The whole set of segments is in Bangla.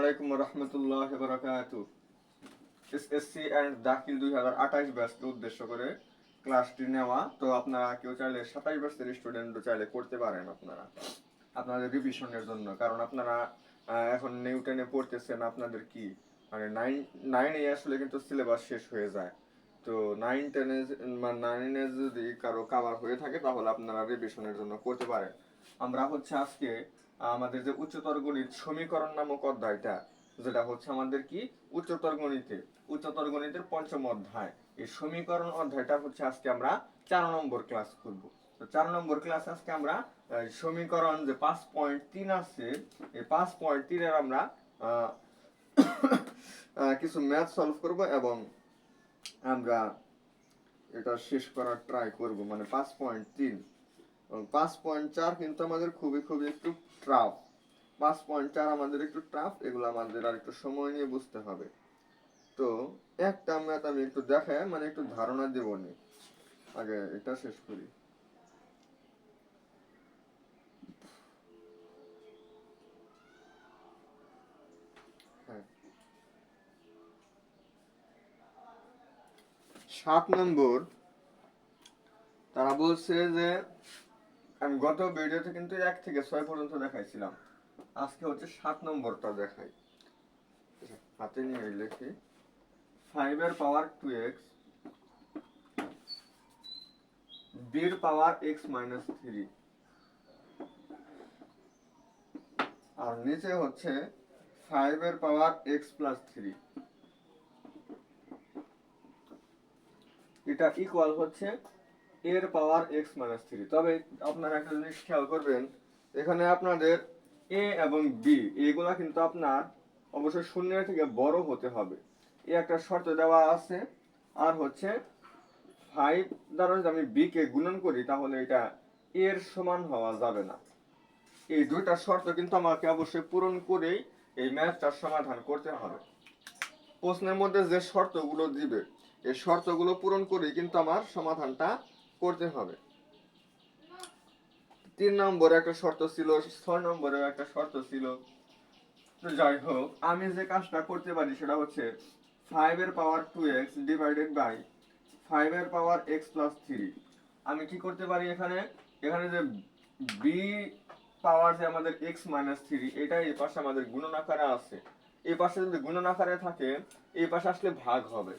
আলাইকুম রহমতুল্লাহ বারাকাতুহু। এসএসসি এন্ড দাখিল 2028 ব্যাচকে উদ্দেশ্য করে ক্লাসটি নেওয়া। তো আপনারা কেউ চাইলে 27 ব্যাচের স্টুডেন্টও চাইলে করতে পারেন আপনারা আপনাদের রিভিশনের জন্য। কারণ আপনারা এখন নিউটনে পড়তেছেন, আপনাদের কি মানে নাইনে আসলে কিন্তু সিলেবাস শেষ হয়ে যায়। তো 9-10 মানে 9 যদি কারো কাভার হয়ে থাকে তাহলে আপনারা রিভিশনের জন্য করতে পারেন। আমরা হচ্ছে আজকে আমাদের যে উচ্চতর গণিত সমীকরণ নামক অধ্যায়টা, যেটা হচ্ছে আমাদের কি উচ্চতর গণিতের পঞ্চম অধ্যায়, এই সমীকরণ অধ্যায়টা হচ্ছে আজকে আমরা 4 নম্বর ক্লাস করব। তো 4 নম্বর ক্লাস আজকে আমরা সমীকরণ যে 5.3 আছে, এই 5.3 এর আমরা কিছু ম্যাথ সলভ করব এবং আমরা এটা শেষ করার ট্রাই করব। মানে 5.3 এবং 5.4 কিন্তু আমাদের খুবই একটু টাফ। 5.4 আমাদের একটু টাফ, এগুলো আমাদের আর একটু সময় নিয়ে বুঝতে হবে। তো একটা ম্যাথ আমি একটু দেখাই, মানে একটু ধারণা দেব নি, আগে এটা শেষ করি। হ্যাঁ, 7 নম্বর তারা বলছে যে আমি গত ভিডিওতে কিন্তু 1 থেকে 6 পর্যন্ত দেখাইছিলাম, আজকে হচ্ছে 7 নম্বরটা দেখাই। হাতে নিয়ে লিখি 5 এর পাওয়ার 2x, b এর পাওয়ার x মাইনাস 3, আর নিচে হচ্ছে 5 এর পাওয়ার x প্লাস 3। এটা ইকুয়াল হচ্ছে এর পাওয়ার x মাইনাস 3। তবে আপনারা একটা জিনিস খেয়াল করবেন, এখানে আপনাদের a এবং b এগুলা কিন্তু আপনার অবশ্যই শূন্যের থেকে বড় হতে হবে, এই একটা শর্ত দেওয়া আছে। আর হচ্ছে 5 দ্বারা যদি আমি b কে গুণন করি তাহলে এটা এর সমান হওয়া যাবে না। এই দুইটা শর্ত কিন্তু আমাকে অবশ্যই পূরণ করেই এই ম্যাথটার সমাধান করতে হবে। প্রশ্নের মধ্যে যে শর্তগুলো দিবে এই শর্তগুলো পূরণ করেই কিন্তু আমার সমাধানটা করতে হবে। 3 নম্বরে একটা শর্ত ছিল, 6 নম্বরে একটা শর্ত ছিল। তো যাই হোক, আমি যে কাজটা করতে পারি সেটা হচ্ছে 5 এর পাওয়ার 2x ডিভাইডেড বাই 5 এর পাওয়ার x প্লাস 3। আমি কি করতে পারি, এখানে এখানে যে b পাওয়ার যে আমাদের x মাইনাস 3, এটা এই পাশে আমাদের গুণন আকারে আছে। এই পাশে যদি গুণন আকারে থাকে, এই পাশে আসলে ভাগ হবে।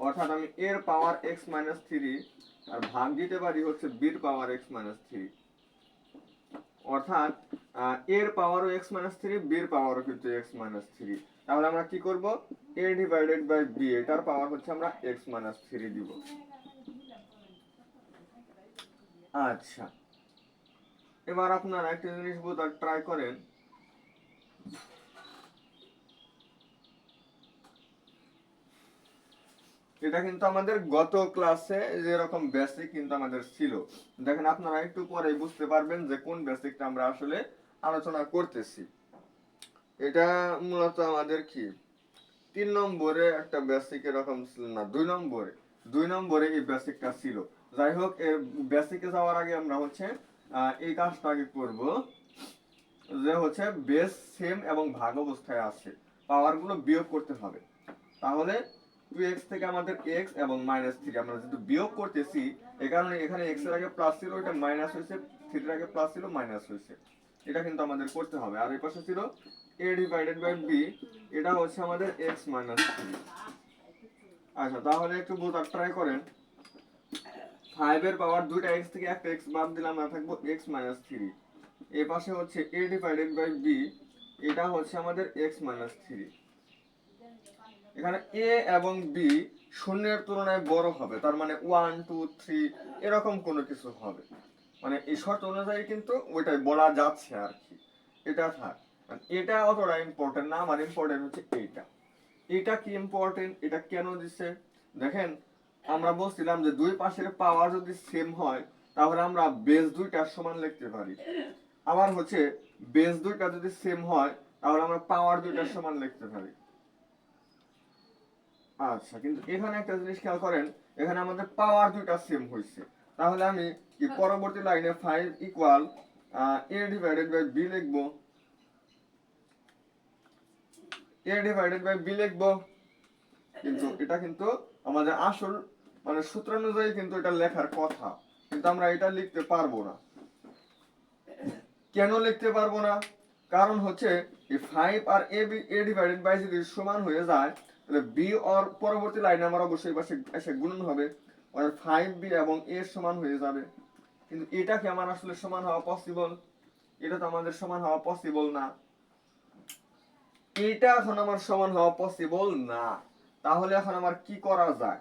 অর্থাৎ আমি এর পাওয়ার x মাইনাস 3 আর ভাগ দিতে পারি হচ্ছে b এর পাওয়ার x মাইনাস 3। অর্থাৎ এর পাওয়ারও x মাইনাস 3, b এর পাওয়ারও কিন্তু x মাইনাস 3। তাহলে আমরা কি করব, a ডিভাইডেড বাই b, এটার পাওয়ার হচ্ছে আমরা x মাইনাস 3 দিব। আচ্ছা, এবার আপনারা একটা জিনিস বোঝার ট্রাই করেন। এটা কিন্তু আমাদের গত ক্লাসে যেরকম বেসিক কিন্তু আমাদের ছিল। দেখেন আপনারা একটু পরে বুঝতে পারবেন যে কোন বেসিকটা আমরা আসলে আলোচনা করতেছি। এটা মূলত আমাদের কি 3 নম্বরে একটা বেসিক এরকম ছিল না, 2 নম্বরে এই বেসিকটা ছিল। যাই হোক, এর বেসিকে যাওয়ার আগে আমরা হচ্ছে এই কাজটা আগে করব, যে হচ্ছে বেস সেম এবং ভাগ অবস্থায় আছে, পাওয়ারগুলো বিয়োগ করতে হবে। তাহলে 2x থেকে আমাদের x এবং মাইনাস 3 আমরা যেহেতু বিয়োগ করতেছি, এই কারণে এখানে x এর আগে প্লাস ছিল, এটা মাইনাস হয়েছে, 3 এর আগে প্লাস ছিল, মাইনাস হয়েছে। এটা কিন্তু আমাদের করতে হবে। আর এই পাশে ছিল a ডিভাইডেড বাই b, এটা হচ্ছে আমাদের x মাইনাস 3। আচ্ছা, তাহলে একটু বোঝার ট্রাই করেন। 5 এর পাওয়ার দুইটা x থেকে একটা x বাদ দিলাম, আমরা থাকবো x মাইনাস 3। এই পাশে হচ্ছে a ডিভাইডেড বাই b, এটা হচ্ছে আমাদের x মাইনাস 3। এখানে a এবং b শূন্যের তুলনায় বড় হবে, তার মানে 1 2 3 এরকম কোনো কিছু হবে। মানে এই শর্ত অনুযায়ী কিন্তু ওইটাই বলা যাচ্ছে আর কি। এটা থাক, এটা অতটা ইম্পর্টেন্ট না, আমার ইম্পর্টেন্ট হচ্ছে এইটা। এটা কি ইম্পর্টেন্ট, এটা কেন দিছে দেখেন। আমরা বলছিলাম যে দুই পাশের পাওয়ার যদি সেম হয় তাহলে আমরা বেস দুইটার সমান লিখতে পারি। আবার হচ্ছে বেস দুইটা যদি সেম হয় তাহলে আমরা পাওয়ার দুইটার সমান লিখতে পারি। আচ্ছা, কিন্তু এখানে একটা জিনিস খেয়াল করেন, এখানে আমাদের পাওয়ার দুইটা সেম হয়েছে। তাহলে আমি কি পরবর্তী লাইনে 5 equal a divided by b লিখবো। a ডিভাইডেড বাই b লিখবো, কিন্তু এটা কিন্তু আমাদের আসল মানে সূত্র অনুযায়ী কিন্তু এটা লেখার কথা, কিন্তু আমরা এটা লিখতে পারবো না। কেন লিখতে পারবো না? কারণ হচ্ছে এই 5 আর a ডিভাইডেড বাই যদি সমান হয়ে যায়, তাহলে b আর পরবর্তী লাইনে আমার অবশ্যই পাশে এসে গুণন হবে, মানে 5b এবং a সমান হয়ে যাবে। কিন্তু এটা কি আমার আসলে সমান হওয়া পসিবল? এটা তো আমাদের সমান হওয়া পসিবল না। এটা এখন আমার সমান হওয়া পসিবল না। তাহলে এখন আমার কি করা যায়?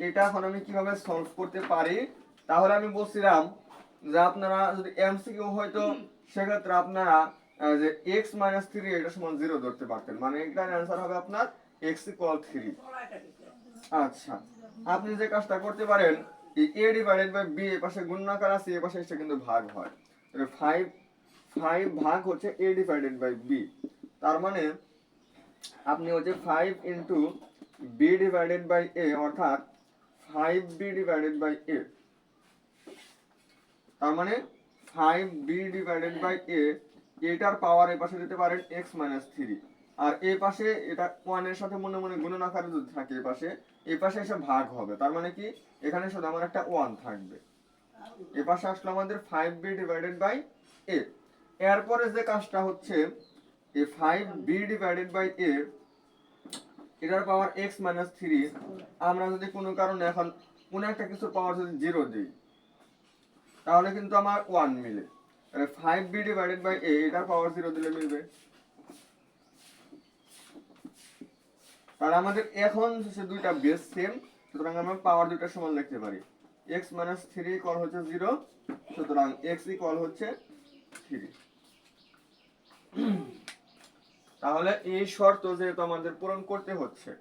এটা এখন আমি কিভাবে সলভ করতে পারি? তাহলে আমি বলছিলাম যে আপনারা যদি এমসিকিউ হয়তো সেক্ষেত্রে আপনারা যে x - 3 এটা সমান 0 ধরতে পারতেন, মানে এটার অ্যান্সার হবে আপনার x = 3। আচ্ছা, আপনি যে কাজটা করতে পারেন, এই a ডিভাইডেড বাই b এর পাশে গুণাকার আছে, এর পাশে এসে কিন্তু ভাগ হয়, তাহলে 5 ভাগ হচ্ছে a ডিভাইডেড বাই b। তার মানে আপনি হচ্ছে 5 into b divided by a, অর্থাৎ 5b ডিভাইডেড বাই a, তার মানে 5b ডিভাইডেড বাই a, এটার পাওয়ার এই পাশে দিতে পারেন x - 3, আর এই পাশে এটা 1 এর সাথে মনে মনে গুণন আকারে যদি থাকে এই পাশে এসে ভাগ হবে, তার মানে কি এখানে শুধু আমার একটা 1 থাকবে। এই পাশে আসলে আমাদের 5b ডিভাইডেড বাই a। এরপরে যে কাজটা হচ্ছে এই 5b ডিভাইডেড বাই a, এটার পাওয়ার x - 3, আমরা যদি কোনো কারণে এখন কোনো একটা কিছুর পাওয়ার যদি 0 দিই, তাহলে কিন্তু আমার 1 মিলে, তাহলে 5b ডিভাইডেড বাই a এটার পাওয়ার 0 দিলে মিলবে। তাহলে আমাদের এখন সে দুইটা বেস সেম, সুতরাং আমরা পাওয়ার দুইটা সমান লিখতে পারি। x - 3 ইকুয়াল হচ্ছে 0, সুতরাং x ইকুয়াল হচ্ছে 3। তাহলে এই শর্ত যেহেতু আমাদের পূরণ করতে হচ্ছে,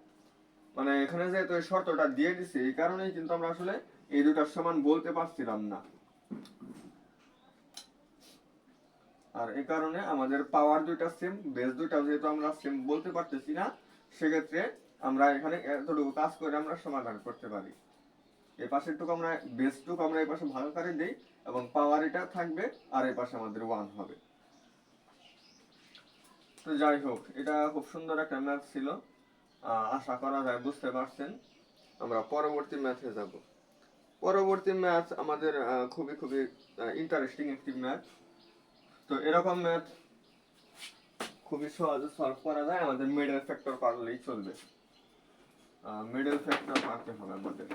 মানে এখানে যেহেতু এই শর্তটা দিয়ে দিছি, এই কারণেই কিন্তু আমরা আসলে এই দুটার সমান বলতে পারছিলাম না, আর এই কারণে আমাদের পাওয়ার দুইটা সেম, বেস দুইটা যেহেতু আমরা সেম বলতে পারতেছি না, সেক্ষেত্রে আমরা এখানে এতটুকু কাজ করে আমরা সমাধান করতে পারি। এই পাশেরটুকু আমরা বেসটুকু আমরা এই পাশে ভাগ করে দেই এবং পাওয়ার এটা থাকবে, আর এই পাশে আমাদের 1 হবে। তো যাই হোক, এটা খুব সুন্দর একটা ম্যাথ ছিল, আশা করা যায় বুঝতে পারছেন। আমরা পরবর্তী ম্যাথে যাব। পরবর্তী ম্যাথ আমাদের খুবই খুবই ইন্টারেস্টিং একটি ম্যাথ। তো এরকম ম্যাথ খুবই সহজে সলভ করা যায়, আমাদের মিডল ফ্যাক্টর পারলেই চলবে। মিডল ফ্যাক্টর পারতে হবে আমাদের।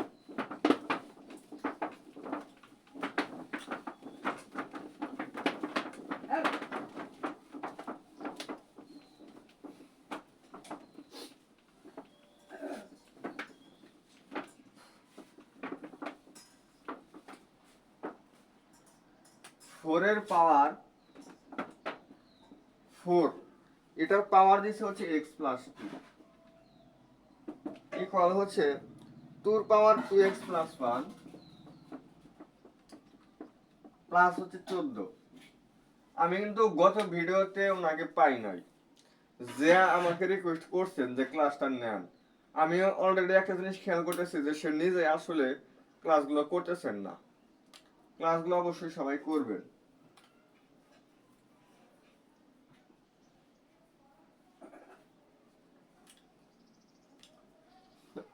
ফোর এর পাওয়ার 4, এটার পাওয়ার দিচ্ছে হচ্ছে x প্লাস 2 ইকুয়াল হচ্ছে 2 পাওয়ার 2x প্লাস 1 প্লাস হচ্ছে 14। আমি কিন্তু গত ভিডিওতে ওনাকে পাই নাই, যে আমাকে রিকোয়েস্ট করছেন যে ক্লাসটা নেন। আমিও অলরেডি একটা জিনিস খেয়াল করতেছি যে সে নিজে আসলে ক্লাসগুলো করতেছেন না। ক্লাসগুলো অবশ্যই সবাই করবেন।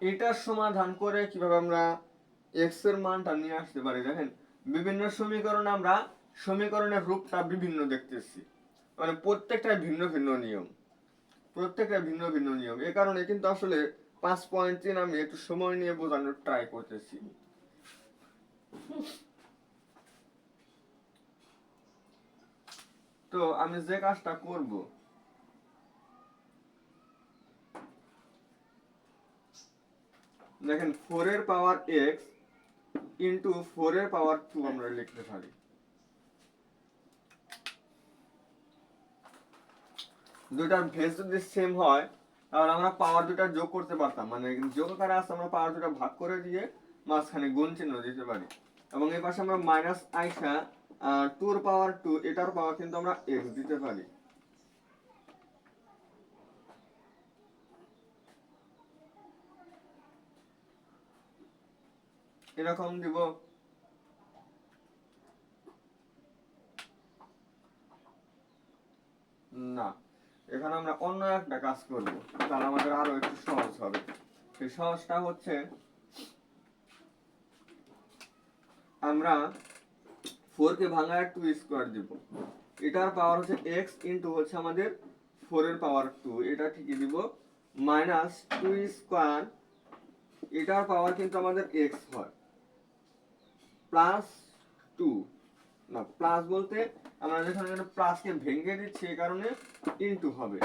এটার সমাধান করে কিভাবে আমরা এক্স এর মানটা নিয়ে আসতে পারি, দেখেন বিভিন্ন সমীকরণে আমরা সমীকরণের রূপটা বিভিন্ন দেখতেছি, মানে প্রত্যেকটা ভিন্ন ভিন্ন নিয়ম, প্রত্যেকটা ভিন্ন ভিন্ন নিয়ম। এ কারণে কিন্তু আসলে 5.3 আমি একটু সময় নিয়ে বোঝানোর ট্রাই করতেছি। তো আমি যে কাজটা করব, দেখেন 4 এর পাওয়ার x ইন্টু 4 এর পাওয়ার 2 আমরা লিখতে পারি। দুইটার ভেজ যদি সেম হয়, তাহলে আমরা পাওয়ার দুটা যোগ করতে পারতাম, মানে যোগ আকারে আছে, আমরা পাওয়ার দুটা ভাগ করে দিয়ে মাঝখানে গুণ চিহ্ন দিতে পারি, এবং এই পাশে আমরা মাইনাস আইসা 2 এর পাওয়ার 2 এটার পাওয়ার কিন্তু আমরা x দিতে পারি। এরকম দিব। না, এখানে এখন আমরা অন্য একটা কাজ করব, তাহলে আমাদের আরো একটু সহজ হবে। সেই সহজটা হচ্ছে আমরা 4 কে ভাঙায় 2 স্কয়ার দিব। এটার পাওয়ার হচ্ছে x ইনটু হচ্ছে আমাদের 4 এর পাওয়ার 2, এটা ঠিকই দিব, মাইনাস 2 স্কয়ার, এটার পাওয়ার কিন্তু আমাদের x হয়, প্লাস 2, না প্লাস বলতে আমরা যখন এখানে প্লাস কে ভেঙে দিচ্ছি এই কারণে ইনটু হবে,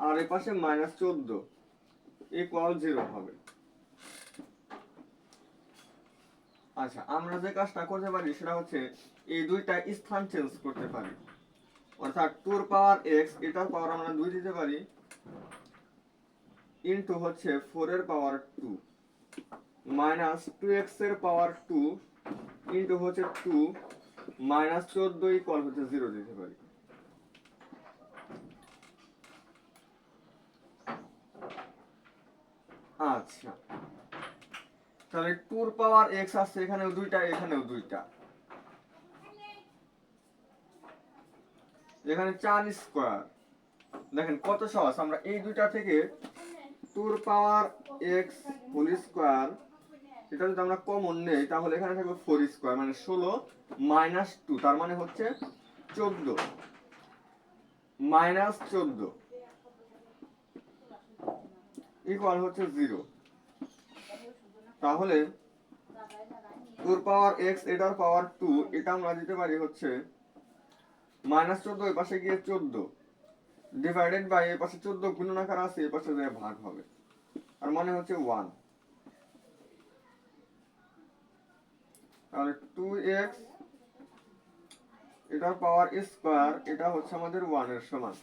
আর এই পাশে মাইনাস 14 ইকুয়াল 0 হবে। আচ্ছা, আমরা যে কাজটা করতে পারি সেটা হচ্ছে এই দুইটা স্থান চেঞ্জ করতে পারি, অর্থাৎ 2 এর পাওয়ার x, এটার পাওয়ার আমরা 2 দিতে পারি, ইনটু হচ্ছে 4 এর পাওয়ার 2 মাইনাস 2x এর পাওয়ার 2 ইনটু হচ্ছে 2 মাইনাস 14 ইকুয়াল হচ্ছে 0 দিতে পারি। আচ্ছা, তাহলে 2 এর পাওয়ার x আছে, এখানেও দুইটা, এখানেও দুইটা, এখানে 4 স্কয়ার। দেখেন কত সহজ, আমরা এই দুইটা থেকে 2 এর পাওয়ার x হোল স্কয়ার, এটা যদি আমরা কমন নেই তাহলে এখানে থাকবে 4 স্কয়ার, মানে 16 মাইনাস 2, তার মানে হচ্ছে 14 মাইনাস 14 ইকুয়াল হচ্ছে 0। তাহলে 2 এর পাওয়ার x, এটার পাওয়ার 2, এটা আমরা দিতে পারি হচ্ছে মাইনাস 14, এই পাশে গিয়ে 14 ডিভাইডেড বাই, এই পাশে 14 গুণনাকার আছে, এই পাশে যায় ভাগ হবে, আর মানে হচ্ছে 1। তাহলে 2x এটার পাওয়ার স্কয়ার, এটা হচ্ছে আমাদের 1 এর সমান।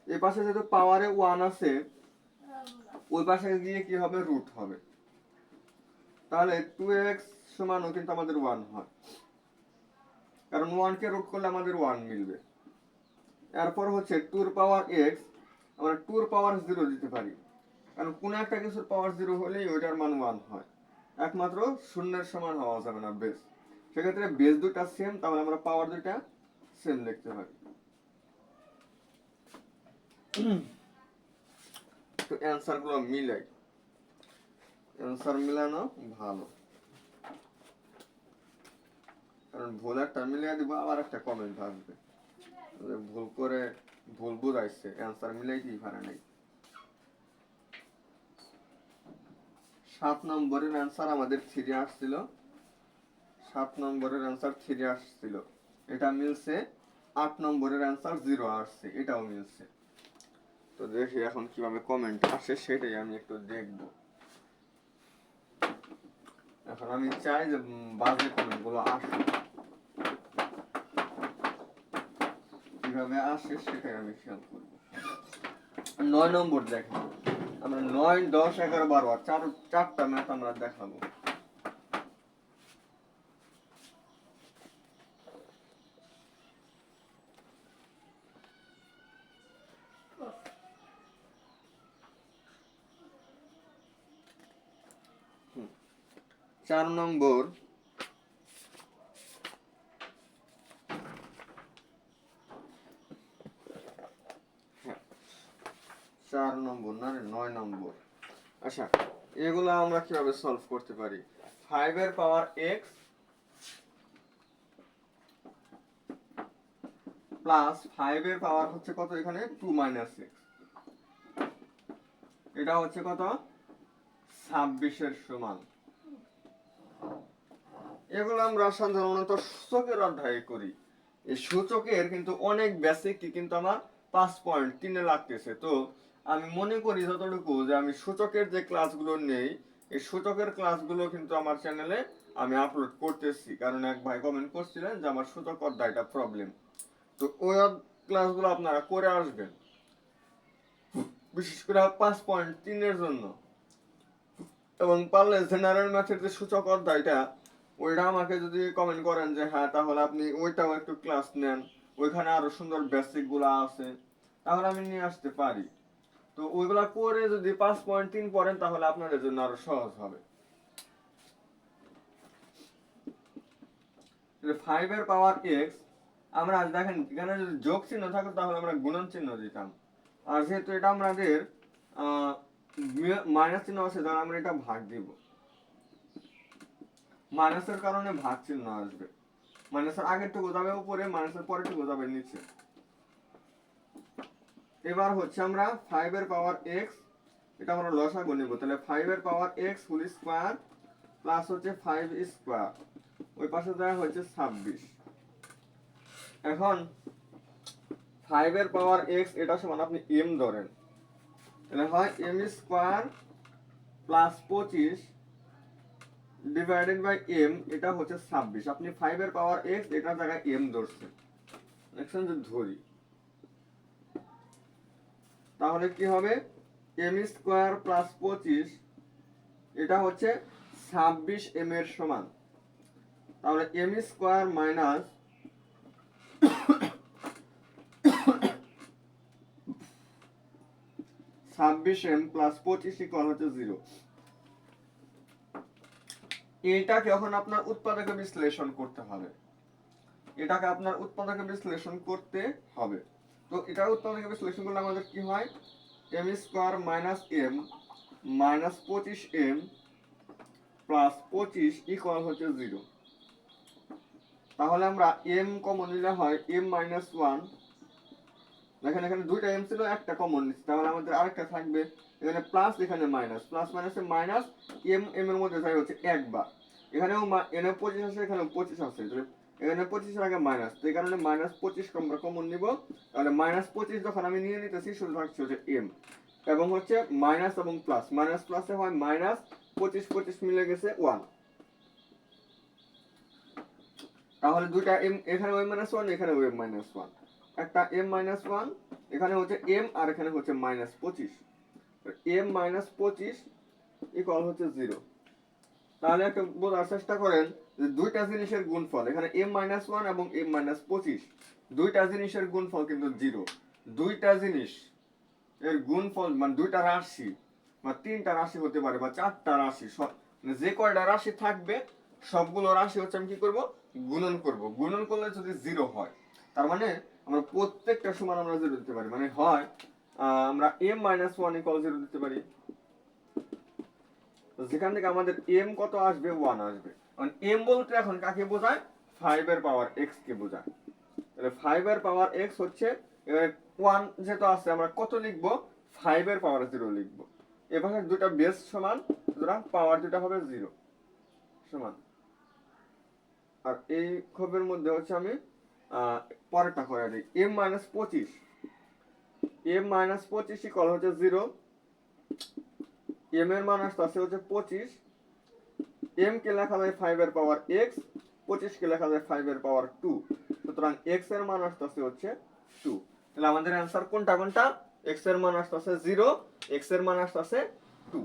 এই পাশে যেহেতু পাওয়ারে 1 আছে, ওই পাশে গিয়ে কি হবে, রুট হবে, তাহলে 2x সমানও কিন্তু আমাদের 1 হয়, কারণ 1 কে রুট করলে আমাদের 1 মিলবে। এরপর হচ্ছে 2 এর পাওয়ার x, আমরা 2 এর পাওয়ার 0 দিতে পারি, কারণ কোন একটা কিছুর পাওয়ার 0 হলেই ওইটার মান 1 হয়, একমাত্র শূন্যের সমান হওয়া যাবে না বেস, সেক্ষেত্রে বেস দুটা সেম, তাহলে আমরা পাওয়ার দুটা সেম লিখতে পারি। তো অ্যান্সার গুলো মিলাই, অ্যান্সার মিলানো ভালো, কারণ ভুল একটা মিলিয়ে দিব, আবার একটা কমেন্ট আসবে ভুল করে ভুল বুঝাইছে, অ্যান্সার মিলাইতেই পারে নাই। 7 নম্বরের অ্যান্সার আমাদের 3 আসছিল, 7 নম্বরের অ্যান্সার 3 আসছিল, এটা মিলছে। 8 নম্বরের অ্যান্সার 0 আসছে, এটাও মিলছে। তো দেখি এখন কিভাবে কমেন্ট আসে সেটাই আমি একটু দেখব। এখন আমি চাই যে বাজে কমেন্ট গুলো আসুক, কিভাবে আসে সেটাই আমি খেয়াল করব। 9 নম্বর দেখেন, আমরা 9, 10, 11, 12 চারটা ম্যাথ আমরা দেখাবো। চার নম্বর, হ্যাঁ 4 নম্বর না রে, 9 নম্বর। আচ্ছা, এগুলো আমরা কিভাবে সলভ করতে পারি? 5 এর পাওয়ার x প্লাস 5 এর পাওয়ার হচ্ছে কত, এখানে 2 মাইনাস x, এটা হচ্ছে কত, 26 এর সমান। এগুলো আমরা সাধারণত সূচকের অধ্যায়ে করি, এই সূচকের কিন্তু অনেক বেসিক কিন্তু আমার 5.3 লাগতেছে। তো আমি মনে করি যতটুকু যে আমি সূচকের যে ক্লাসগুলো নেই, এই সূচকের ক্লাসগুলো কিন্তু আমার চ্যানেলে আমি আপলোড করতেছি, কারণ এক ভাই কমেন্ট করছিলেন যে আমার সূচক অধ্যায়টা প্রবলেম। তো ওই ক্লাসগুলো আপনারা করে আসবেন, বিশেষ করে 5.3 এর জন্য, এবং পারলে জেনারেল ম্যাথের যে সূচক অধ্যায়টা, ওইটা আমাকে যদি কমেন্ট করেন যে হ্যাঁ তাহলে আপনি ওইটাও একটু ক্লাস নেন, ওইখানে আরো সুন্দর বেসিক গুলা আছে, তাহলে আমি নিয়ে আসতে পারি। তো ওইগুলা করে যদি 5.3 পড়েন তাহলে আপনাদের জন্য আরো সহজ হবে। 5 এর পাওয়ার x আমরা দেখেন এখানে যদি যোগ চিহ্ন থাকতো তাহলে আমরা গুণন চিহ্ন দিতাম, আর যেহেতু এটা আমাদের মাইনাস চিহ্ন আছে তাহলে আমরা এটা ভাগ দিব, মাইনাসের কারণে ভাগ চিহ্ন আসবে, মাইনাসের আগেরটুকু যাবে উপরে, মাইনাসের পরেরটুকু যাবে নিচে। এবার হচ্ছে আমরা 5 এর পাওয়ার x, এটা আমরা লসাগু নিব, তাহলে 5 এর পাওয়ার x হোল স্কয়ার প্লাস হচ্ছে 5 স্কয়ার, ওই পাশে দেওয়া হচ্ছে 26। এখন 5 এর পাওয়ার x এটা সমান আপনি m ধরেন, তাহলে হয় m square plus 25 divided by m, এটা হচ্ছে 26। আপনি 5 এর পাওয়ার x এটা জায়গায় m ধরছেন, দেখছেন যে ধরি, তাহলে কি হবে m স্কয়ার প্লাস 25 এটা হচ্ছে 26 m এর সমান, তাহলে m square minus 26m plus 25 equal হচ্ছে 0। এটাকে এখন আপনার উৎপাদকে বিশ্লেষণ করতে হবে, এটাকে আপনার উৎপাদকে বিশ্লেষণ করতে হবে। তো এটা উৎপাদকে বিশ্লেষণ করলে আমাদের কি হয়, m square minus m minus 25m plus 25 equal হচ্ছে 0। তাহলে আমরা m কমন নিলে হয় m মাইনাস 1, দেখেন এখানে দুইটা m ছিল, একটা কমন নিচ্ছি, তাহলে আমাদের আরেকটা থাকবে, এখানে প্লাস এখানে মাইনাস, প্লাস মাইনাসে মাইনাস, m m এর মধ্যে যায় হচ্ছে একবার, এখানেও এখানে 25 আছে, এখানেও 25 আছে, এখানে 25 এর আগে মাইনাস, তো এই কারণে মাইনাস 25 আমরা কমন নিব, তাহলে মাইনাস 25 যখন আমি নিয়ে নিতেছি শুধু থাকছে হচ্ছে m, এবং হচ্ছে মাইনাস এবং প্লাস, মাইনাস প্লাসে হয় মাইনাস 25 25 মিলে গেছে 1, তাহলে দুইটা m, এখানে m মাইনাস 1 এখানে m মাইনাস 1, একটা m মাইনাস 1 এখানে হচ্ছে m আর এখানে হচ্ছে মাইনাস 25, m মাইনাস 25 ইকুয়াল হচ্ছে 0। তাহলে একটা বোঝার চেষ্টা করেন যে দুইটা জিনিসের গুণফল, এখানে m মাইনাস 1 এবং m মাইনাস 25, দুইটা জিনিসের গুণফল কিন্তু 0। দুইটা জিনিস এর গুণফল মানে দুইটা রাশি বা তিনটা রাশি হতে পারে বা চারটা রাশি, মানে যে কয়টা রাশি থাকবে সবগুলো রাশি হচ্ছে আমি কি করব, গুণন করব, গুণন করলে যদি 0 হয় তার মানে আমরা প্রত্যেকটা সমান আমরা 0 দিতে পারি, মানে হয় আমরা m মাইনাস 1 ইকুয়াল 0 দিতে পারি, যেখান থেকে আমাদের m কত আসবে, 1 আসবে। মানে m বলতে এখন কাকে বোঝায়, 5 এর পাওয়ার x কে বোঝায়, তাহলে 5 এর পাওয়ার x হচ্ছে, এবারে 1 যেটা আছে আমরা কত লিখব, 5 এর পাওয়ার 0 লিখব, এভাবে দুটো বেস সমান, সুতরাং পাওয়ার দুটো হবে 0 সমান। আর এই ক্ষোভের মধ্যে হচ্ছে আমি পরেরটা করে দিই, m minus 25, m minus 25 equal হচ্ছে 0, m এর মান আসছে হচ্ছে 25, m কে লেখা যায় 5 এর পাওয়ার x, 25 কে লেখা যায় 5 এর পাওয়ার 2, সুতরাং x এর মান আসছে হচ্ছে 2। তাহলে আমাদের অ্যানসার কোনটা কোনটা, x এর মান আসছে 0, x এর মান আসছে 2।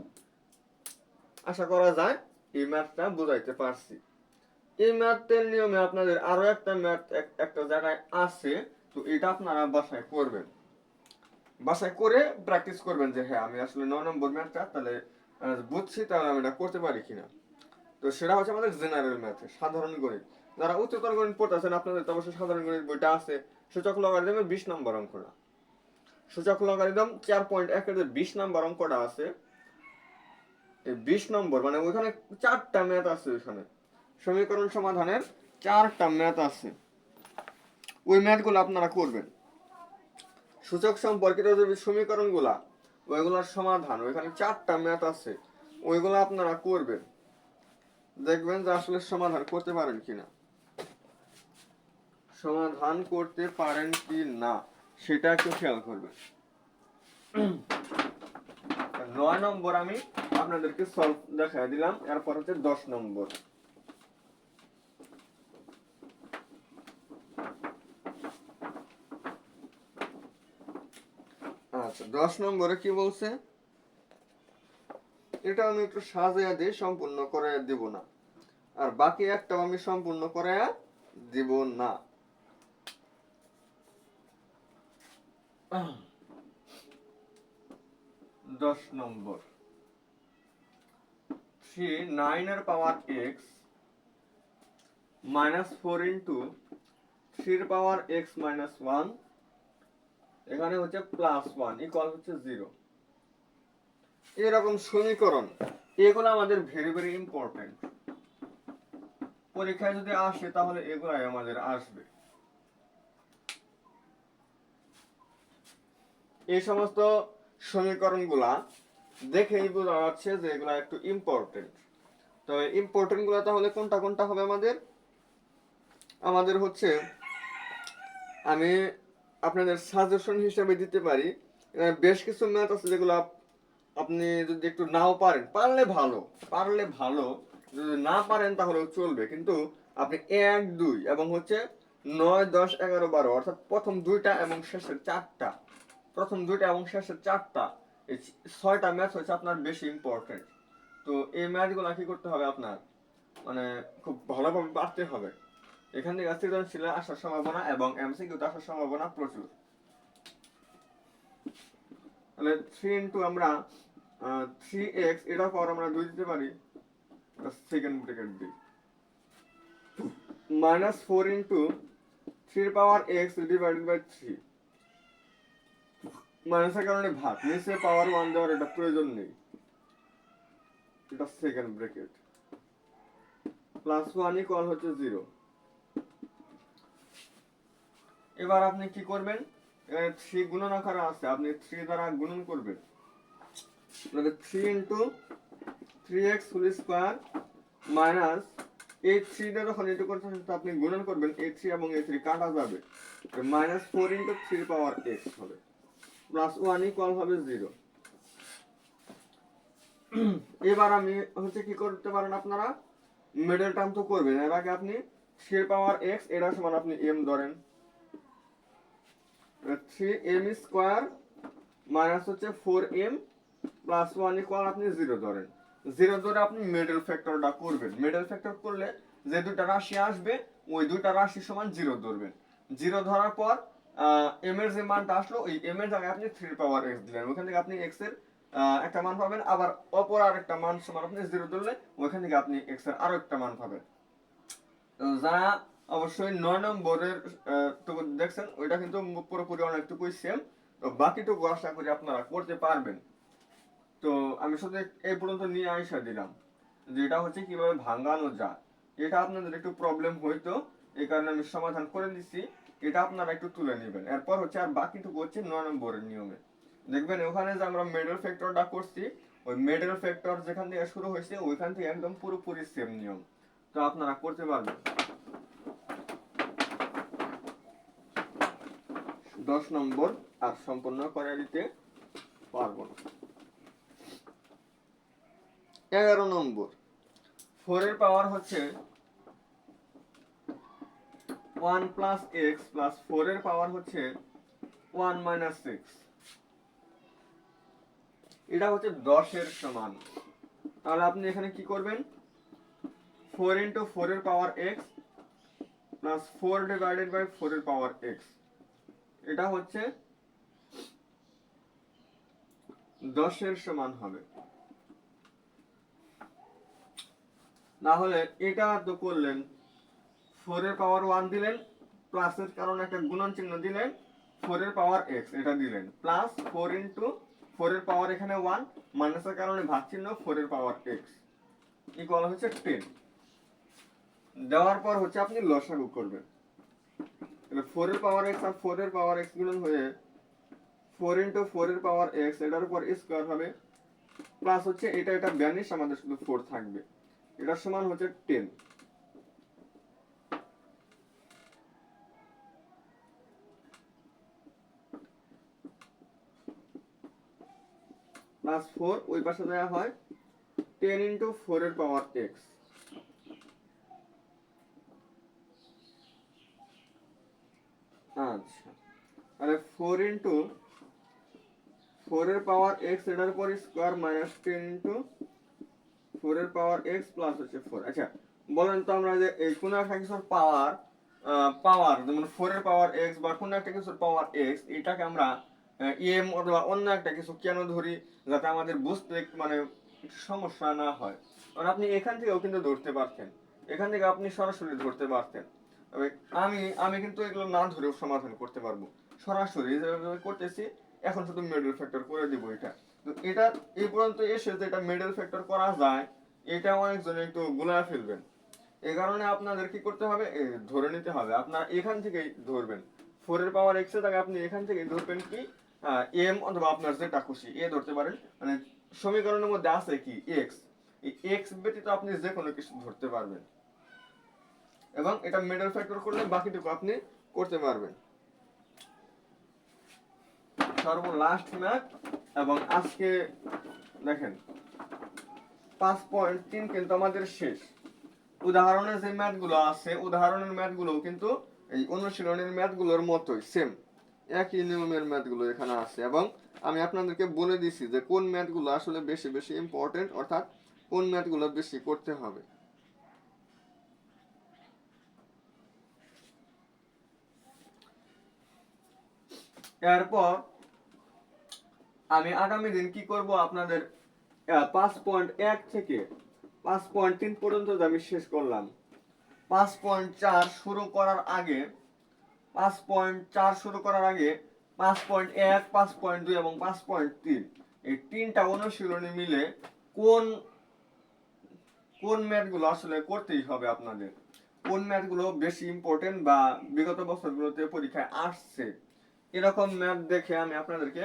আশা করা যায় এই ম্যাথটা বুঝাইতে পারছি। এই ম্যাথের নিয়মে আপনাদের আরো একটা ম্যাথ একটা জায়গায় আছে, তো এটা আপনারা বাসায় করবেন, বাসায় করে প্র্যাকটিস করবেন যে হ্যাঁ আমি আসলে 9 নম্বর ম্যাথটা তাহলে বুঝছি, তাহলে আমি এটা করতে পারি কিনা। তো সেটা হচ্ছে আমাদের জেনারেল ম্যাথে, সাধারণ গণিত। যারা উচ্চতর গণিত পড়তেছেন আপনাদের তো অবশ্যই সাধারণ গণিত বইটা আছে, সূচক লগারিদমের 20 নম্বর অঙ্কটা, সূচক লগারিদম 4.1 এর যে 20 নম্বর অঙ্কটা আছে, এই 20 নম্বর মানে ওইখানে 4টা ম্যাথ আছে, ওইখানে সমীকরণ সমাধানের 4টা ম্যাথ আছে, ওই ম্যাথগুলো আপনারা করবেন। সূচক সম্পর্কিত যে সমীকরণগুলা ওইগুলোর সমাধান, ওইখানে 4টা ম্যাথ আছে, ওইগুলো আপনারা করবেন, দেখবেন যে আসলে সমাধান করতে পারেন কিনা, সমাধান করতে পারেন কি না সেটা একটু খেয়াল করবেন। 9 নম্বর আমি আপনাদেরকে সলভ দেখাই দিলাম, এরপর হচ্ছে 10 নম্বর। আচ্ছা 10 নম্বরে কি বলছে, এটা আমি একটু সাজিয়ে দিয়ে সম্পূর্ণ করে দেব না, আর বাকি একটাও আমি সম্পূর্ণ করে দিব না। 10 নম্বর, 9 এর পাওয়ার x মাইনাস 4 ইন্টু 3x-1 এখানে হচ্ছে +1 ইকুয়াল হচ্ছে 0। এরকম সমীকরণ এগুলো আমাদের ভেরি ভেরি ইম্পর্টেন্ট। পরীক্ষায় যদি আসে তাহলে এগুলাই আমাদের আসবে। এই সমস্ত সমীকরণগুলা দেখেই বোঝা যাচ্ছে যে এগুলা একটু ইম্পর্টেন্ট। তো ইম্পর্টেন্ট গুলা তাহলে কোনটা কোনটা হবে আমাদের হচ্ছে, আমি আপনাদের সাজেশন হিসেবে দিতে পারি, বেশ কিছু ম্যাথ আছে যেগুলো আপনি যদি একটু নাও পারেন, পারলে ভালো, যদি না পারেন তাহলেও চলবে, কিন্তু আপনি 1, 2 এবং হচ্ছে 9, 10, 11, 12 অর্থাৎ প্রথম দুইটা এবং শেষের চারটা এই 6টা ম্যাথ হচ্ছে আপনার বেশি ইম্পর্টেন্ট। তো এই ম্যাথগুলো কি করতে হবে আপনার, মানে খুব ভালোভাবে পারতে হবে। এখান থেকে সৃজনশীল আসার সম্ভাবনা এবং এমসিকিউতে আসার সম্ভাবনা প্রচুর। তাহলে 3 ইনটু আমরা 3x এটা পর আমরা 2 দিতে পারি, সেকেন্ড ব্র্যাকেট দিই, -4 into 3 power x divided by 3, মাইনাসের কারণে ভাগ, নিচে পাওয়ার 1 দেওয়ার এটা প্রয়োজন নেই, এটা সেকেন্ড ব্র্যাকেট, +1 ইকুয়াল হচ্ছে 0। এবার আপনি কি করবেন, এখানে 3 গুণন আকারে আছে, আপনি 3 দ্বারা গুণন করবেন, মানে 3 into 3x whole square minus এই 3 টা যখন এটুকু করতে আপনি গুণন করবেন, এই 3 এবং এই 3 কাটা যাবে, -4 ইনটু 3 পাওয়ার x হবে, +1 ইকুয়াল হবে 0। এবার আমি হচ্ছে কি করতে পারেন, আপনারা মিডল টার্ম তো করবেন, এর আগে আপনি 3 পাওয়ার x এটা সমান আপনি m ধরেন, 3m স্কয়ার মাইনাস হচ্ছে 4m +1 ইকুয়াল আপনি 0 ধরেন, 0 ধরে আপনি মিডল ফ্যাক্টরটা করবেন, মিডল ফ্যাক্টর করলে যে দুইটা রাশি আসবে ওই দুইটা রাশি সমান 0 ধরবেন, 0 ধরার পর m এর যে মানটা আসলো ওই m এর জায়গায় আপনি 3 পাওয়ার x দিলেন, ওখান থেকে আপনি x এর একটা মান পাবেন, আবার অপর আরেকটা মান সমান আপনি 0 ধরলে ওখান থেকে আপনি x এর আরো একটা মান পাবেন। তো যারা অবশ্যই 9 নম্বরের টুকু দেখছেন ওইটা কিন্তু পুরোপুরি অনেকটুকুই সেম, তো বাকিটুকু আশা করি আপনারা করতে পারবেন। তো আমি শুধু এই পর্যন্ত নিয়ে আইসা দিলাম যে এটা হচ্ছে কিভাবে ভাঙানো যায়, এটা আপনাদের একটু প্রবলেম হইতো, এই কারণে আমি সমাধান করে দিচ্ছি, এটা আপনারা একটু তুলে নেবেন। এরপর হচ্ছে আর বাকিটুকু হচ্ছে 9 নম্বরের নিয়মে দেখবেন, ওখানে যে আমরা মিডল ফ্যাক্টরটা করছি ওই মিডল ফ্যাক্টর যেখান থেকে শুরু হয়েছে ওইখান থেকে একদম পুরোপুরি সেম নিয়ম, তো আপনারা করতে পারবেন। 10 নম্বর আর সম্পূর্ণ করে দিতে পারবো না। 11 নম্বর, 4 এর পাওয়ার হচ্ছে 1 প্লাস x প্লাস 4 এর পাওয়ার হচ্ছে 1 মাইনাস 6, এটা হচ্ছে 10 এর সমান। তাহলে আপনি এখানে কি করবেন, 4 ইন্টু 4 এর পাওয়ার x প্লাস 4 ডিভাইডেড বাই 4 এর পাওয়ার x, এটা হচ্ছে 10 এর সমান হবে। না হলে এটা তো করলেন, 4 এর পাওয়ার 1 দিলেন, প্লাসের কারণে একটা গুণন চিহ্ন দিলেন, 4 এর পাওয়ার x এটা দিলেন, প্লাস 4 ইনটু 4 এর পাওয়ার এখানে 1 মাইনাসের কারণে ভাগ চিহ্ন 4 এর পাওয়ার x ইকুয়াল হচ্ছে 10। দেওয়ার পর হচ্ছে আপনি লসাগু করবেন, তাহলে 4 এর পাওয়ার x আর 4 এর পাওয়ার x গুণন হয়ে 4 ইনটু 4 এর পাওয়ার x এটার উপর স্কয়ার হবে, প্লাস হচ্ছে এটা ভ্যানিশ, আমাদের শুধু 4 থাকবে, এটার সমান হচ্ছে 10। প্লাস 4 ওই পাশে দেওয়া হয় 10 ইনটু 4 এর পাওয়ার x, আচ্ছা তাহলে 4 ইনটু 4 এর পাওয়ার x এটার উপর স্কয়ার মাইনাস 10 ইনটু 4 এর পাওয়ার x প্লাস হচ্ছে 4। আচ্ছা বলেন তো আমরা যে এই কোন একটা কিছুর পাওয়ার যেমন 4 এর পাওয়ার x বা কোন একটা কিছুর পাওয়ার x এটাকে আমরা m অথবা অন্য একটা কিছু কেন ধরি, যাতে আমাদের বুঝতে মানে সমস্যা না হয়। কারণ আপনি এখান থেকেও কিন্তু ধরতে পারতেন, এখান থেকে আপনি সরাসরি ধরতে পারতেন, তবে আমি আমি কিন্তু এগুলো না ধরেও সমাধান করতে পারবো, সরাসরি যেভাবে করতেছি এখন শুধু মিডল ফ্যাক্টর করে দিব এটা। তো এটা এই পর্যন্ত এসে যেটা মিডল ফ্যাক্টর করা যায় এটা অনেকজন একটু গুলায় ফেলবেন। এই কারণে আপনাদের কি করতে হবে, ধরে নিতে হবে আপনারা এখান থেকেই ধরবেন। 4 এর পাওয়ার x এর জায়গায় আপনি এখান থেকে ধরবেন কি m, অথবা আপনার যেটা খুশি এ ধরতে পারেন। মানে সমীকরণের মধ্যে আছে কি x, এই x ব্যতীত আপনি যে কোনো কিছু ধরতে পারবেন এবং এটা মিডল ফ্যাক্টর করলে বাকিটুকু আপনি করতে পারবেন। সর্বলাস্ট ম্যাথ এবং আজকে দেখেন 5.3 কিন্তু আমাদের শেষ। উদাহরণের যে ম্যাথগুলো আছে উদাহরণের ম্যাথগুলো কিন্তু এই অনুশীলনের ম্যাথগুলোর মতোই সেম, একই নিয়মের ম্যাথগুলো এখানে আছে এবং আমি আপনাদেরকে বলে দিছি যে কোন ম্যাথগুলো আসলে বেশি বেশি ইম্পর্টেন্ট, অর্থাৎ কোন ম্যাথগুলো বেশি করতে হবে। এরপর আমি আগামী দিন কি করব আপনাদের 5.1 থেকে 5.3 পর্যন্ত আমি শেষ করলাম। 5.4 শুরু করার আগে 5.4 শুরু করার আগে 5.1, 5.2 এবং 5.3 এই তিনটা অনুশীলনী মিলে কোন কোন ম্যাথগুলো আসলে করতেই হবে আপনাদের, কোন ম্যাথগুলো বেশি ইম্পর্টেন্ট বা বিগত বছরগুলোতে পরীক্ষায় আসছে এরকম ম্যাথ দেখে আমি আপনাদেরকে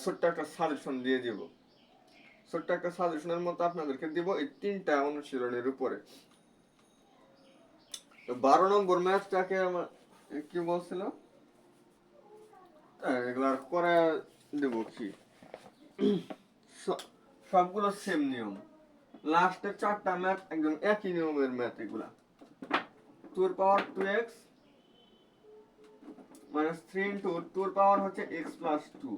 ছোট্ট একটা সাজেশন দিয়ে দিব। ছোট্ট একটা সাজেশনের মতো আপনাদেরকে দিব এই তিনটা অনুশীলনের উপরে। তো 12 নম্বর ম্যাথটাকে কি বলছিল, এগুলা করে দেব কি সবগুলো সেম নিয়ম, লাস্টের 4টা ম্যাথ একদম একই নিয়মের ম্যাথ। এগুলা 2 এর পাওয়ার 2x minus 3 into 2 এর পাওয়ার হচ্ছে x plus 2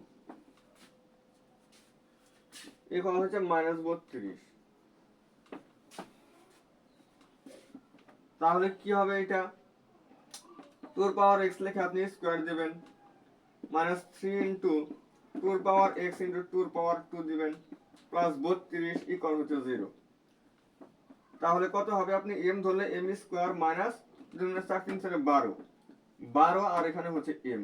ইকুয়াল হচ্ছে -32। তাহলে কি হবে এটা, 2 এর পাওয়ার x লিখে আপনি স্কয়ার দিবেন, -3 into 2 এর পাওয়ার x into 2 এর পাওয়ার 2 দিবেন প্লাস 32 ইকুয়াল হচ্ছে 0। তাহলে কত হবে, আপনি m ধরলে m স্কয়ার মাইনাস 2 4 3 12 12 আর এখানে হচ্ছে m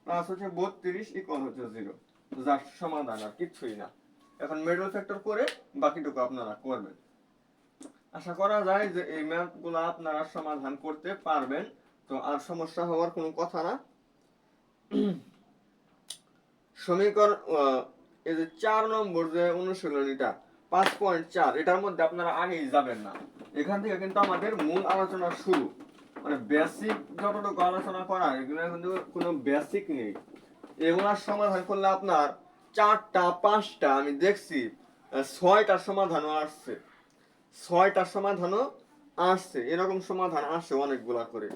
প্লাস হচ্ছে 32 ইকুয়াল হচ্ছে 0। জাস্ট সমাধান আর কিছুই না। এখন মিডল ফ্যাক্টর করে বাকিটুকু আপনারা করবেন। আশা করা যায় যে এই ম্যাথগুলো আপনারা সমাধান করতে পারবেন, তো আর সমস্যা হওয়ার কোনো কথা না। সমীকরণ এই যে 4 নম্বর যে অনুশীলনীটা 5.4 এটার মধ্যে আপনারা আগেই যাবেন না, এখান থেকে কিন্তু আমাদের মূল আলোচনা শুরু। মানে বেসিক যতটুকু আলোচনা করা এগুলো কিন্তু কোনো বেসিক নেই। এগুলার সমাধান করলে আপনার 4টা 5টা আমি দেখছি 6টা সমাধানও আসছে, 6টা সমাধানও আসছে, এরকম সমাধান আসে অনেকগুলা করে।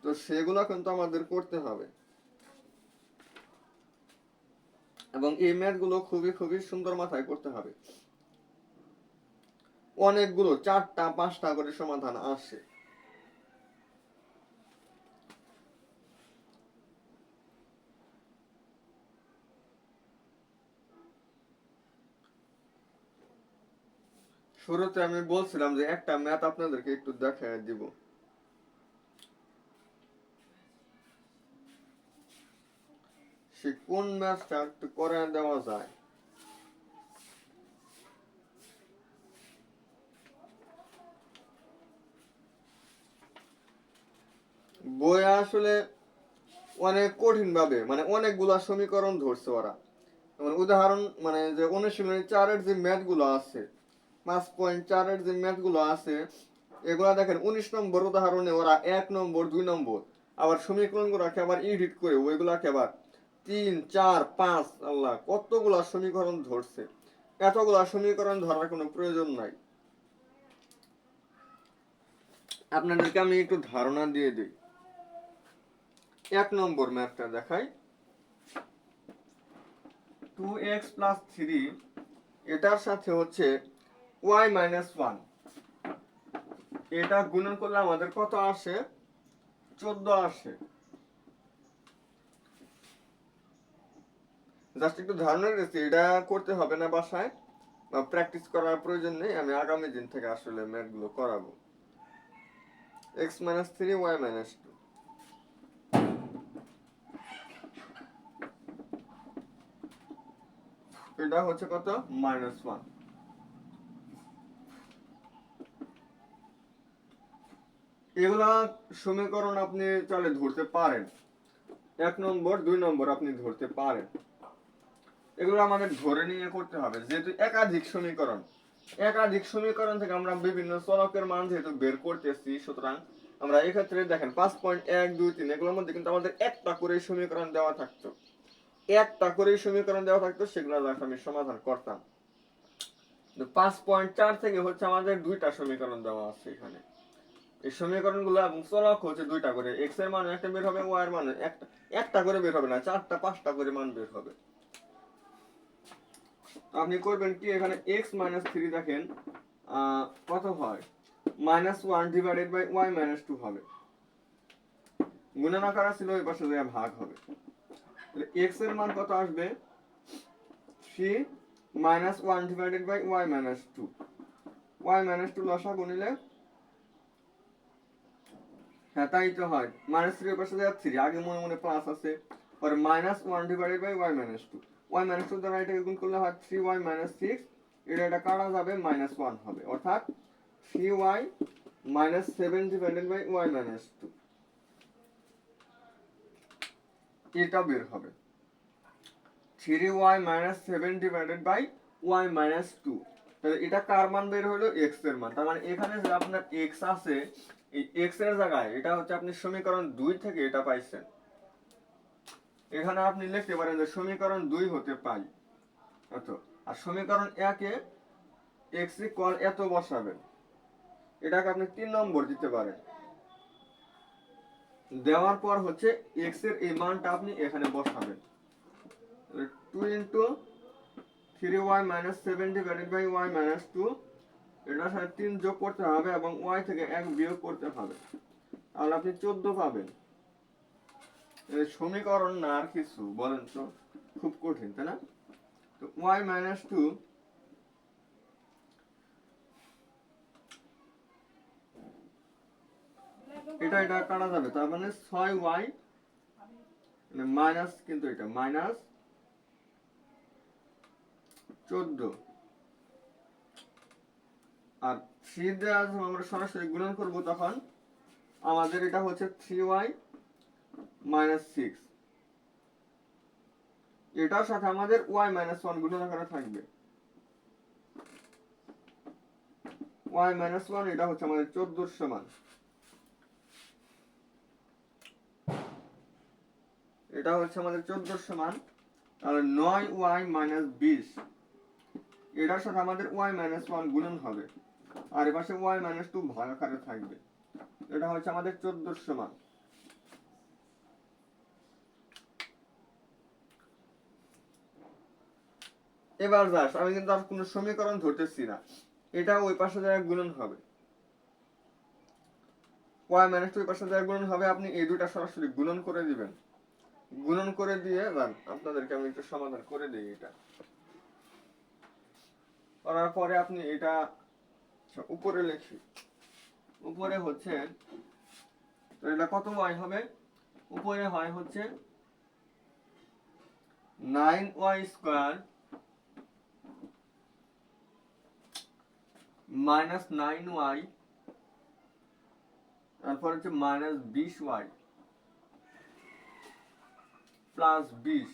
তো সেগুলো কিন্তু আমাদের করতে হবে এবং এই ম্যাথগুলো খুবই খুবই সুন্দর মাথায় করতে হবে। অনেকগুলো 4টা 5টা করে সমাধান আসে। শুরুতে আমি বলছিলাম যে একটা ম্যাথ আপনাদেরকে একটু দেখায় দিব। সে কোন ম্যাথটা একটু করে দেওয়া যায়। বইয়ে আসলে অনেক কঠিন ভাবে মানে অনেকগুলা সমীকরণ ধরছে ওরা। উদাহরণ মানে যে অনুশীলনী 4-এর যে ম্যাথগুলো আছে 5.4-এর যে ম্যাথগুলো আছে এগুলা দেখেন 19 নম্বর উদাহরণে ওরা 1 নম্বর 2 নম্বর আবার সমীকরণগুলোকে আবার এডিট করে ওইগুলাকে আবার 3 4 5 আল্লাহ কতগুলা সমীকরণ ধরছে। এতগুলা সমীকরণ ধরার কোনো প্রয়োজন নাই। আপনাদেরকে আমি একটু ধারণা দিয়ে দিই। 1 নম্বর ম্যাথটা দেখাই, 2x plus 3 এটার সাথে হচ্ছে y minus 1 এটা গুণন করলে আমাদের কত আসে, 14 আসে। জাস্ট একটু ধারণা দিচ্ছি, এটা করতে হবে না বাসায় বা প্র্যাকটিস করার প্রয়োজন নেই, আমি আগামী দিন থেকে আসলে ম্যাথগুলো করাবো। X minus three y minus two. এটা হচ্ছে কত? Minus one. এগুলা সমীকরণ আপনি চাইলে ধরতে পারেন, 1 নম্বর 2 নম্বর আপনি ধরতে পারেন। এগুলো আমাদের ধরে নিয়ে করতে হবে, যেহেতু একাধিক সমীকরণ, একাধিক সমীকরণ থেকে আমরা বিভিন্ন চলকের মান যেহেতু বের করতেছি, সুতরাং আমরা এক্ষেত্রে দেখেন 5.1 2 3 এগুলোর মধ্যে কিন্তু আমাদের একটা করে সমীকরণ দেওয়া থাকতো, একটা করে সমীকরণ দেওয়া থাকতো, সেগুলো আমি সমাধান করতাম। 5.4 থেকে হচ্ছে আমাদের দুইটা সমীকরণ দেওয়া আছে এখানে। এই সমীকরণগুলো এবং চলক হচ্ছে দুইটা করে, এক্স এর মান একটা বের হবে, ওয়াই এর মান একটা, একটা করে বের হবে না, 4টা 5টা করে মান বের হবে। আপনি করবেন কি, এখানে x মাইনাস থ্রি দেখেন কত হয়, minus one divided by y minus two হবে, গুণনাকার ছিল ওই পাশে দেওয়া ভাগ হবে। তাহলে x এর মান কত আসবে, 3 minus one divided by y minus two, y minus two লসাগু নিলে, হ্যাঁ তাই তো হয়, মাইনাস থ্রি ওই পাশে দেওয়া থ্রি, আগে মনে মনে প্লাস আছে, পরে minus one divided by y minus two, y minus two দ্বারা এটাকে গুণ করলে হয় 3y মাইনাস সিক্স, এটা কাটা যাবে, মাইনাস ওয়ান হবে, অর্থাৎ 3y minus seven divided by y minus two, এটা বের হবে। 3y minus seven divided by y minus two, তাহলে এটা কার মান বের হলো, x এর মান। তার মানে এখানে যে আপনার x আছে, এই x এর জায়গায় এটা হচ্ছে আপনি সমীকরণ 2 থেকে এটা পাইছেন। এখানে আপনি লিখতে পারেন যে সমীকরণ 2 হতে পাই এত, আর সমীকরণ 1 এ x ইকুয়াল এত বসাবেন, এটাকে আপনি 3 নম্বর দিতে পারেন। দেওয়ার পর হচ্ছে x এর এই মানটা আপনি এখানে বসাবেন, 2 ইনটু 3y minus seven divided by y minus two, এটার সাথে 3 যোগ করতে হবে এবং y থেকে 1 বিয়োগ করতে হবে, তাহলে আপনি 14 পাবেন। এই সমীকরণ না আর কিছু, বলেন তো, খুব কঠিন তাই না? তো y মাইনাস টু, এটা এটা কাটা যাবে, তার মানে 6y মাইনাস, কিন্তু এটা মাইনাস 14, আর 3 দিয়ে যখন আমরা সরাসরি গুণন করব তখন আমাদের এটা হচ্ছে 3y মাইনাস সিক্স, এটার সাথে আমাদের y মাইনাস ওয়ান গুণন আকারে থাকবে, y মাইনাস ওয়ান, এটা হচ্ছে আমাদের 14 সমান, এটা হচ্ছে আমাদের 14 সমান, তাহলে 9y মাইনাস 20, এটার সাথে আমাদের y মাইনাস ওয়ান গুণন হবে, আর এর পাশে y মাইনাস টু ভাগ আকারে থাকবে, এটা হচ্ছে আমাদের 14 সমান। এবার যাস, আমি কিন্তু আর কোনো সমীকরণ ধরতেছি না, এটা ওই পাশে জায়গায় গুণন হবে, y মাইনাস টু ওই পাশে জায়গায় গুণন হবে, আপনি এই দুইটা সরাসরি গুণন করে দিবেন, গুণন করে দিয়ে যান, আপনাদেরকে আমি একটু সমাধান করে দিই। এটা করার পরে আপনি এটা উপরে লিখি, উপরে হচ্ছে, তো এটা কত y হবে, উপরে হয় হচ্ছে 9y স্কয়ার মাইনাস 9y, তারপর হচ্ছে মাইনাস 20y প্লাস 20,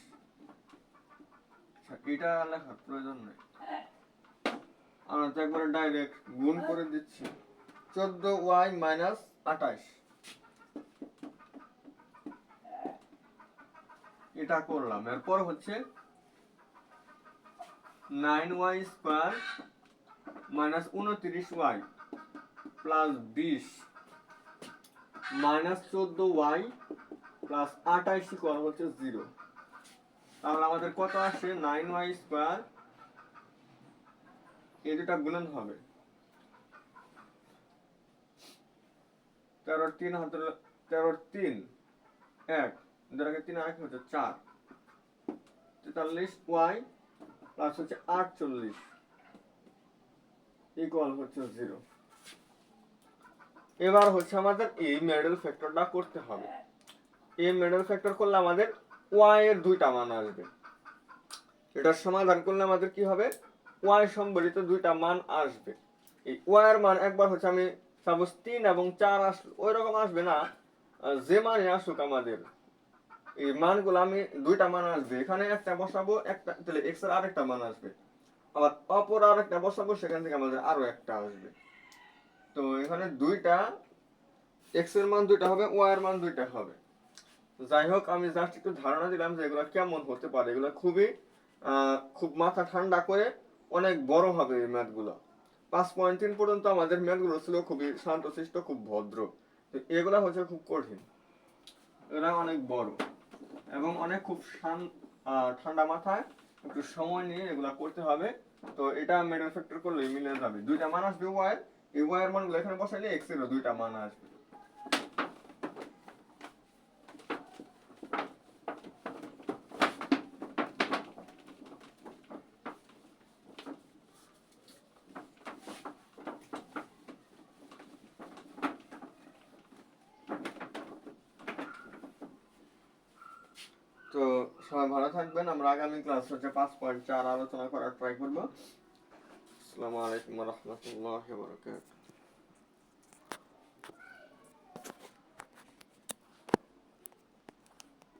এটা লেখার প্রয়োজন নেই, আমরা তো একবারে ডাইরেক্ট গুণ করে দিচ্ছি, 14y মাইনাস 28, এটা করলাম। এরপর হচ্ছে 9y square minus 29y plus 20 minus 14y plus 28 equal হচ্ছে 0, তাহলে আমাদের কত আসে, 9y স্কয়ার, এই দুটা গুণন হবে, 13 3 হাতে 13 3 1, ধরে 3 আর 1 হচ্ছে 4, 43y প্লাস হচ্ছে 48 ইকুয়াল হচ্ছে 0, এবার হচ্ছে আমাদের এই মিডল ফ্যাক্টরটা করতে হবে। এই মিডল ফ্যাক্টর করলে আমাদের y এর দুইটা মান আসবে। এটার সমাধান করলে আমাদের কি হবে, y সম্বলিত দুইটা মান আসবে। এই y এর মান একবার হচ্ছে আমি সাপোজ 3 এবং 4 আসলো, ওই রকম আসবে না, যে মানে আসুক আমাদের এই মানগুলো আমি দুইটা মান আসবে, এখানে একটা বসাবো, একটা তাহলে x এর আরেকটা মান আসবে, আবার অপর আরেকটা বসাবো, সেখান থেকে আমাদের আরো একটা আসবে। তো এখানে দুইটা x এর মান দুইটা হবে, y এর মান দুইটা হবে। যাই হোক, আমি জাস্ট একটু ধারণা দিলাম যে এগুলো কেমন হতে পারে। এগুলো খুবই খুব মাথা ঠান্ডা করে অনেক বড় হবে এই ম্যাথগুলো। 5.3 পর্যন্ত আমাদের ম্যাথগুলো ছিল খুবই শান্তশিষ্ট, খুব ভদ্র। তো এগুলা হচ্ছে খুব কঠিন, এগুলা অনেক বড় এবং অনেক খুব ঠান্ডা মাথায় একটু সময় নিয়ে এগুলা করতে হবে। তো এটা মিডল ফ্যাক্টর করলে মিলে যাবে, দুইটা মান আসবে ওয়াই, এই ওয়াই এর মানগুলো এখানে বসাইলে এক্স এর দুইটা মান আসবে। তো সবাই ভালো থাকবেন, আমরা আগামী ক্লাস হচ্ছে 5.4 আলোচনা করার ট্রাই করবো। আসসালামু আলাইকুম ওয়া রাহমাতুল্লাহি ওয়া বারাকাতুহু।